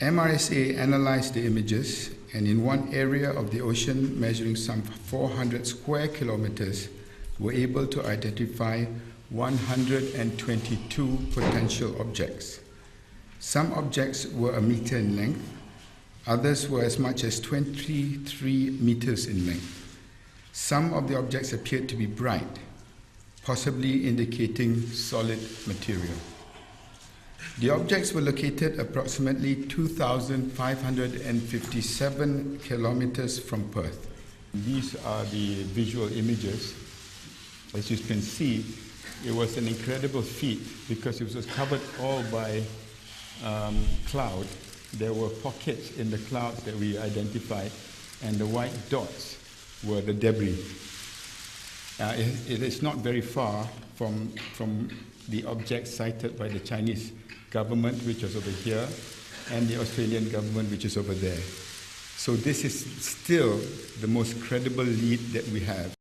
MRSA analyzed the images, and in one area of the ocean measuring some 400 square kilometers, were able to identify 122 potential objects. Some objects were a meter in length, others were as much as 23 meters in length. Some of the objects appeared to be bright, possibly indicating solid material. The objects were located approximately 2,557 kilometers from Perth. These are the visual images. As you can see, it was an incredible feat because it was covered all by cloud. There were pockets in the clouds that we identified, and the white dots were the debris. It is not very far from the objects cited by the Chinese government, which was over here, and the Australian government, which is over there. So this is still the most credible lead that we have.